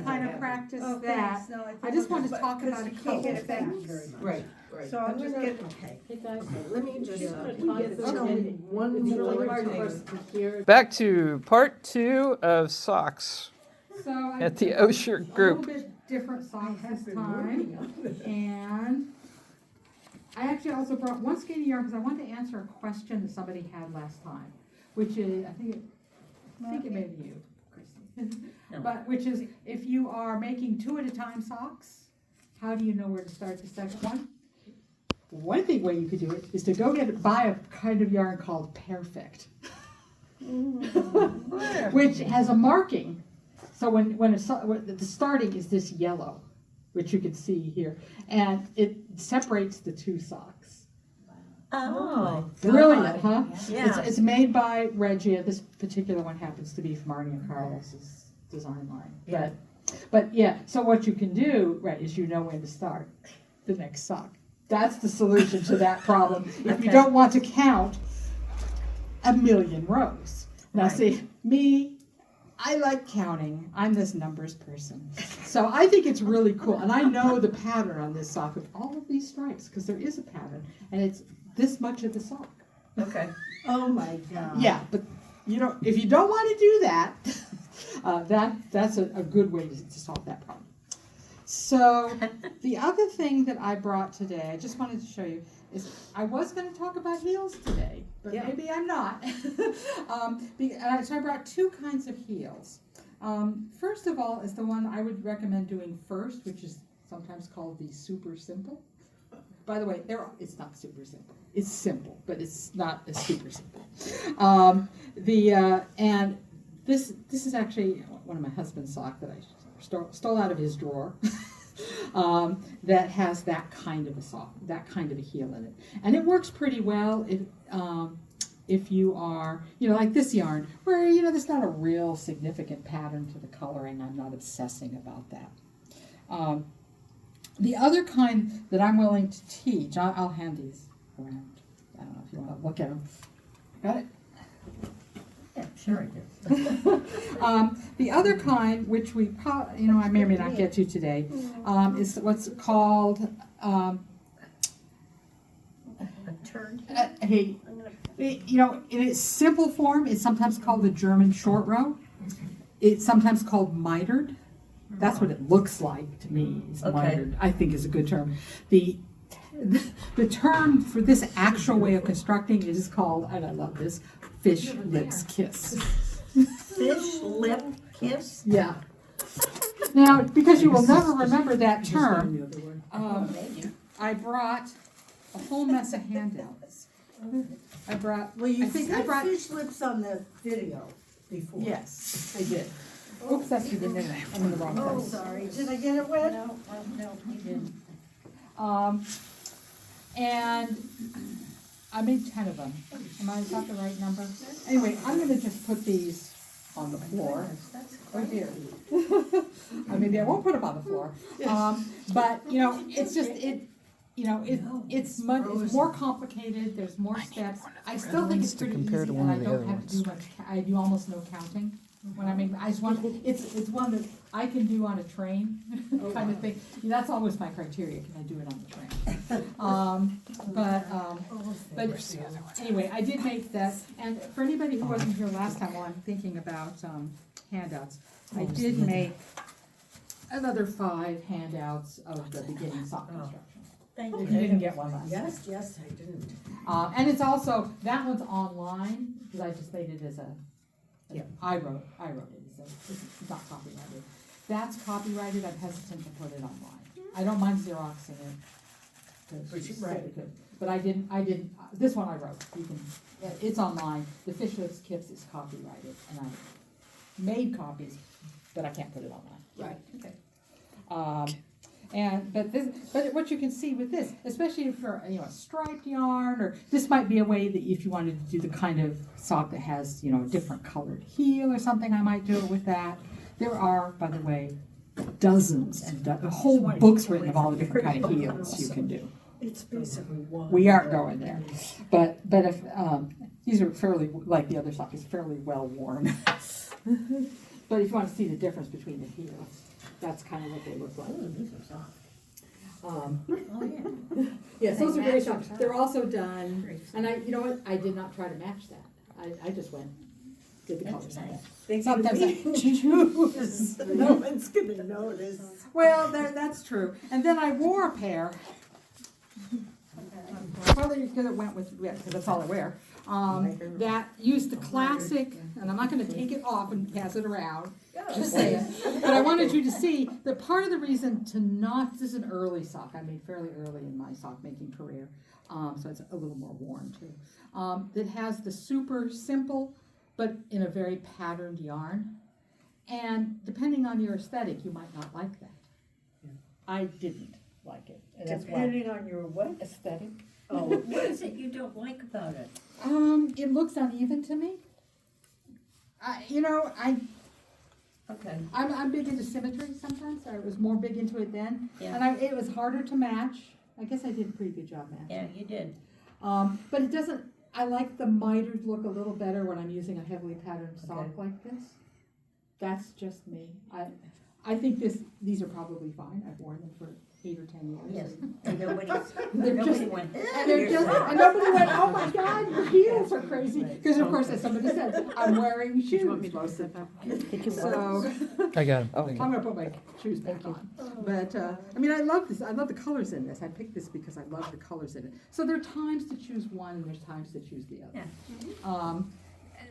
kind of practice Oh, that. thanks. No, I just wanted to but- talk because about a you can't couple get it back things. very much. Right. So I'm just gonna- getting, okay. Hey guys, let me just, Yeah. can you tell me one It's really more hard for thing? us to hear. Back to part 2 of socks So I at the Osher a group. little bit different socks this time, and I actually also brought one skein of yarn because I wanted to answer a question that somebody had last time, which is I think it may be you, Christy, but which is if you are making 2 at a time socks, how do you know where to start the second one? One thing way you could do it is to go buy a kind of yarn called Perfect, which has a marking. So when the starting is this yellow, which you can see here, and it separates the 2 socks. Oh. Brilliant, huh? Yeah. It's made by Regia. This particular one happens to be from Arnie and Carlos's design line. Yeah. But yeah, so what you can do, right, is you know when to start the next sock. That's the solution to that problem. If you Okay. don't want to count a million rows. Now Right. see, me, I like counting. I'm this numbers person. So I think it's really cool. And I know the pattern on this sock with all of these stripes, because there is a pattern, and it's this much of the sock. Okay. Oh, my God. Yeah, but if you don't want to do that, that's a good way to solve that problem. So the other thing that I brought today, I just wanted to show you, is I was going to talk about heels today, but Yeah. maybe I'm not. So I brought 2 kinds of heels. First of all is the one I would recommend doing first, which is sometimes called the super simple. By the way, it's not super simple. It's simple, but it's not as super simple. And this is actually one of my husband's sock that I stole out of his drawer. That has that kind of a sock, that kind of a heel in it, and it works pretty well if you are, like this yarn, where there's not a real significant pattern to the coloring. I'm not obsessing about that. The other kind that I'm willing to teach, I'll hand these around. I don't know if you want to look at them. Got it? Yeah, sure I do. The other kind, which we I may or may not get to today, is what's called A turn. in its simple form, it's sometimes called the German short row. It's sometimes called mitered. That's what it looks like to me. Is Okay. mitered, I think, is a good term. The term for this actual way of constructing is called, and I love this, fish lips kiss. Fish lip kiss? Yeah. Now, because you will never remember that term, I brought a whole mess of handouts. I brought. Well, you I think I said brought. fish lips on the video before. Yes, I did. Oops, that's the beginning. I'm in the wrong Oh, place. sorry. Did I get it wet? No, you didn't. And I made 10 of them. Is that the right number? Anyway, I'm gonna just put these on the floor. Right here. Maybe I won't put them on the floor. But it's just it's more complicated. There's more steps. I still think it's pretty compare easy, to and one I of the don't other have to do ones. much. I do almost no counting when I make. I just want it's one that I can do on a train kind of thing. That's always my criteria. Can I do it on the train? But anyway, I did make that. And for anybody who wasn't here last time, while I'm thinking about handouts, I did make another 5 handouts of the beginning sock construction. Thank If you didn't get one last time. Yes, I didn't. And it's also, that one's online, because I just made it as a, I wrote it, it's not copyrighted. That's copyrighted, I'm hesitant to put it online. I don't mind Xeroxing it. 'Cause Which- it's right. really good. But I didn't, this one I wrote, it's online, the Fish Lips Kips is copyrighted, and I made copies, but I can't put it online. Right, okay. But what you can see with this, especially for a striped yarn, or this might be a way that if you wanted to do the kind of sock that has a different colored heel or something, I might do it with that. There are, by the way, dozens and whole books written of all the different kind of heels you can do. It's basically one. We aren't going there, but if these are fairly, like the other sock is fairly well worn. But if you want to see the difference between the heels. that's kind of what they look like. Oh, these are soft. Oh, yeah. Yes, They those are very match soft. up. They're also done, Very and you know what, I did not try to match that. I just did the colors. That's nice. They Sometimes can choose. No one's gonna notice. Well, that's true. And then I wore a pair, probably because it went with, because that's all I wear, that used the classic, and I'm not gonna take it off and pass it around, just saying. But I wanted you to see that part of the reason to not, this is an early sock, I made fairly early in my sock making career, so it's a little more worn too. That has the super simple, but in a very patterned yarn. And depending on your aesthetic, you might not like that. I didn't like it, and that's why. Depending on your what? Aesthetic. Oh, What is it you don't like about it? It looks uneven to me. Okay. I'm big into symmetry sometimes. I was more big into it then, Yeah. and it was harder to match. I guess I did a pretty good job matching. Yeah, you did. But it doesn't. I like the mitered look a little better when I'm using a heavily patterned sock Okay. like this. That's just me. I think these are probably fine. I've worn them for 8 or 10 years. Yes. and- And They're nobody just- went. And they're just, and nobody went, oh my God, your heels are crazy. Because of course, as somebody said, I'm wearing shoes most of the time. So, I got him. I'm gonna put my shoes back on. But, I mean, I love this. I love the colors in this. I picked this because I love the colors in it. So there are times to choose one and there's times to choose the other. Yeah.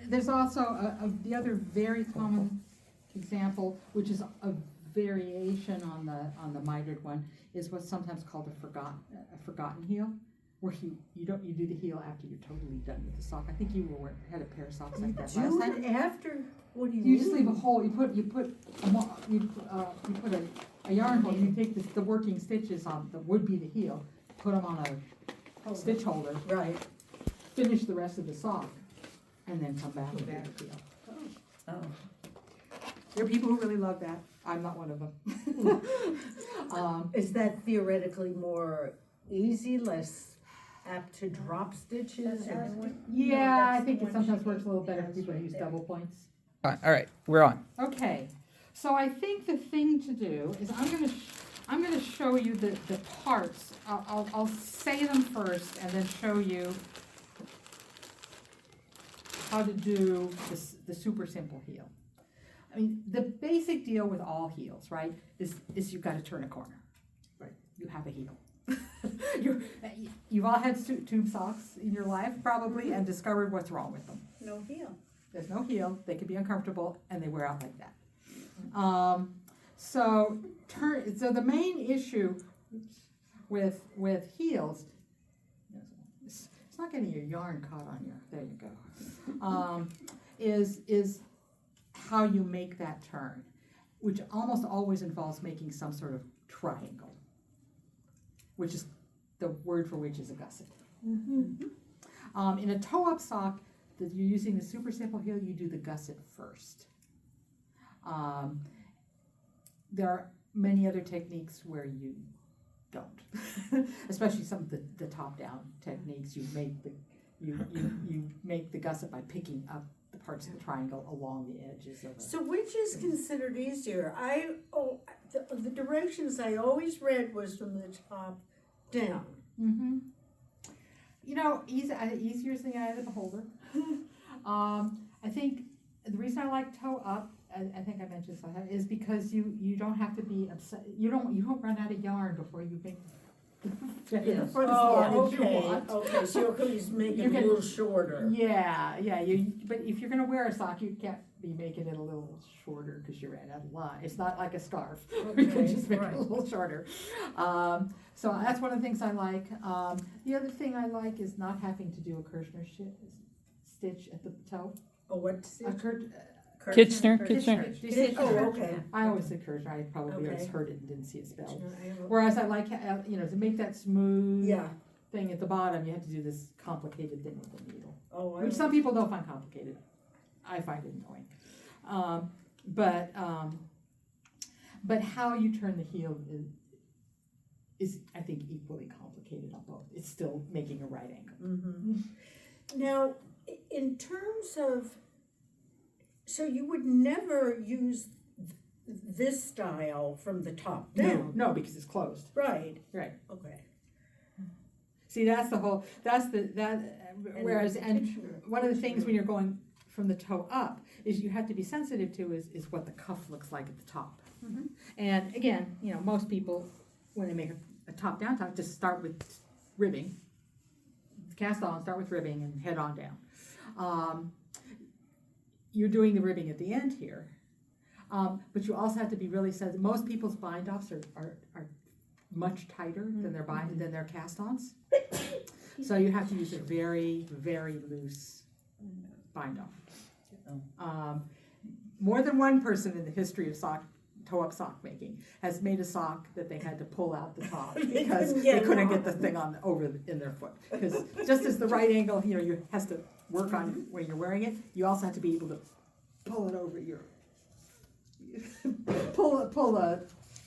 There's also the other very common example, which is a variation on the mitered one, is what's sometimes called a forgotten heel, where you do the heel after you're totally done with the sock. I think you had a pair of socks like that last do time. it after, what do you You just leave a mean? hole. You put a yarn hole. You take the working stitches on that would be the heel, put them on a stitch holder, Right. finish the rest of the sock, and then come back with the heel. Oh, There are people who really love that. I'm not one of them. Is that theoretically more easy, less apt to drop stitches? or what? Yeah, I think it sometimes works a little better for people who use double points. All right, we're on. Okay, so I think the thing to do is I'm gonna show you the parts. I'll say them first and then show you how to do the super simple heel. I mean, the basic deal with all heels, right, is you've got to turn a corner. Right. You have a heel. You've all had tube socks in your life, probably, and discovered what's wrong with them. No heel. There's no heel, they can be uncomfortable, and they wear out like that. So the main issue with heels, it's not getting your yarn caught on you, there you go, is how you make that turn, which almost always involves making some sort of triangle, which is the word for which is a gusset. In a toe-up sock, that you're using the super simple heel, you do the gusset first. There are many other techniques where you don't, especially some of the top-down techniques. You make the gusset by picking up the parts of the triangle along the edges of it. So which is considered easier? The directions I always read was from the top down. Mm-hmm. You know, easier is the eye of the beholder. I think the reason I like toe up, I think I mentioned something, is because you don't have to be upset. You don't run out of yarn before you make Yes. for the sock that you okay. want. Okay, so you can just make You it a can- little shorter. Yeah. But if you're gonna wear a sock, you can't be making it a little shorter because you ran out of line. It's not like a scarf. You can Okay, just make right. it a little shorter. So that's one of the things I like. The other thing I like is not having to do a Kirchner stitch at the toe. Oh, what's A it? Kitchener. Do you say Oh, Kirchner? okay. I always said Kirchner. I probably always Okay. heard it and didn't see it spelled. I have a- Whereas I like, to make that smooth Yeah. thing at the bottom, you have to do this complicated thing with the needle. Oh, I Which some people don't find complicated. I find it annoying. But how you turn the heel is I think equally complicated on both. It's still making a right angle. Mm-hmm. Now, in terms of, so you would never use this style from the top No, down. no, because it's closed. Right, Right. okay. See, that's the whole, whereas, and Kitchener. one of the things when you're going from the toe up is you have to be sensitive to is what the cuff looks like at the top. Mhm. And again, you know, most people, when they make a top down top, just start with ribbing. Cast on, start with ribbing and head on down. You're doing the ribbing at the end here. But you also have to be really sensitive. Most people's bind offs are much tighter than their cast-ons. So you have to use a very, very loose bind off. More than one person in the history of toe-up sock making has made a sock that they had to pull out the top because they couldn't get the thing in their foot. Because just as the right angle, you know, you has to work on where you're wearing it, you also have to be able to pull it over your pull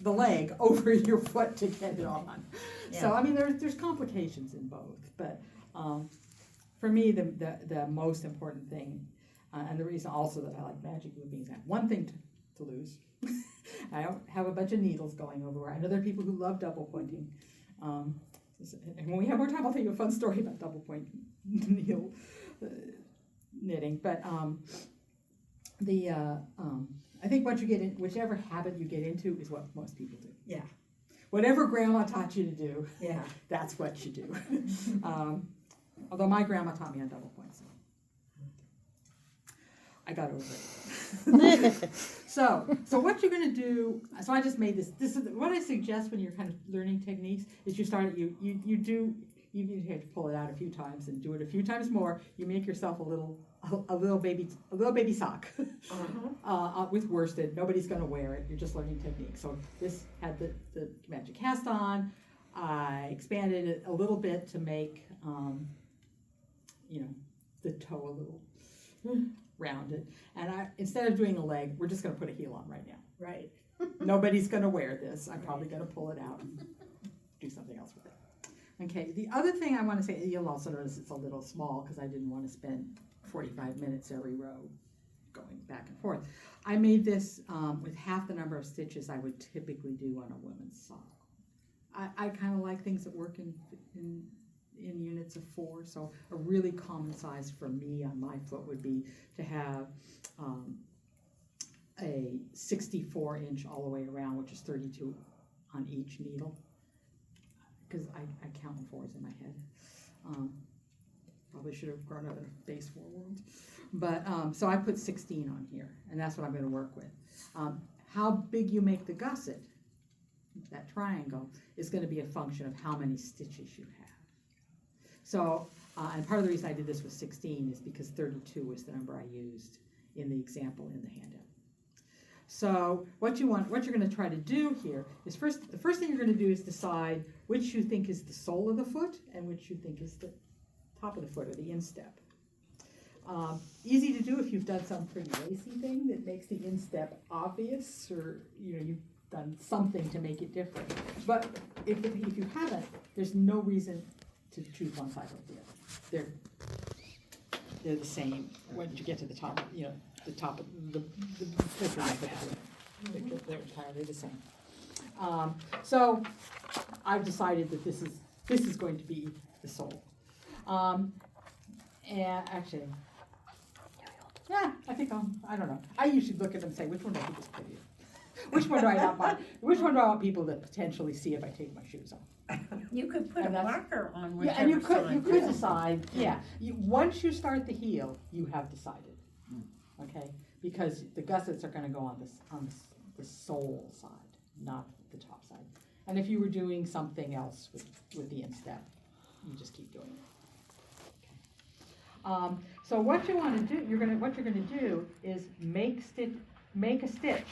the leg over your foot to get it on. So I mean, there's complications in both, but for me, the most important thing, and the reason also that I like magic looping is I have one thing to lose. I don't have a bunch of needles going over. I know there are people who love double pointing. And when we have more time, I'll tell you a fun story about double point needle knitting. But I think once you get in, whichever habit you get into is what most people do. Yeah. Whatever grandma taught you to do, Yeah. that's what you do. Although my grandma taught me on double points. So I got over it. So what you're gonna do, so I just made this is what I suggest when you're kind of learning techniques is you start, you have to pull it out a few times and do it a few times more. You make yourself a little baby sock with worsted. Nobody's gonna wear it. You're just learning technique. So this had the magic cast on. I expanded it a little bit to make the toe a little rounded. And instead of doing a leg, we're just gonna put a heel on right now. Right. Nobody's gonna wear this. I'm probably gonna pull it out and do something else with it. Okay, the other thing I wanna say, you'll also notice it's a little small because I didn't wanna spend 45 minutes every row going back and forth. I made this with half the number of stitches I would typically do on a women's sock. I kinda like things that work in units of 4, so a really common size for me on my foot would be to have a 64-inch all the way around, which is 32 on each needle, because I count in 4s in my head. Probably should have grown up in a base 4 world, but so I put 16 on here, and that's what I'm going to work with. How big you make the gusset, that triangle, is going to be a function of how many stitches you have. So, and part of the reason I did this with 16 is because 32 was the number I used in the example in the handout. So what you're going to try to do here is the first thing you're going to do is decide which you think is the sole of the foot and which you think is the top of the foot or the instep. Easy to do if you've done some pretty lacy thing that makes the instep obvious, or you've done something to make it different. But if you haven't, there's no reason to choose one side or the other. They're the same once you get to the top. The top of the they're entirely the same. So I've decided that this is going to be the sole. And actually, yeah, I think I don't know. I usually look at them and say, which one do I think is prettier? Which one do I not want? Which one do I want people to potentially see if I take my shoes off? You could put a marker on Yeah, and you whichever could side. decide. Yeah, once you start the heel, you have decided. Okay, because the gussets are going to go on the sole side, not the top side. And if you were doing something else with the instep, you just keep doing it. Okay. So what you want to do, what you're going to do is make a stitch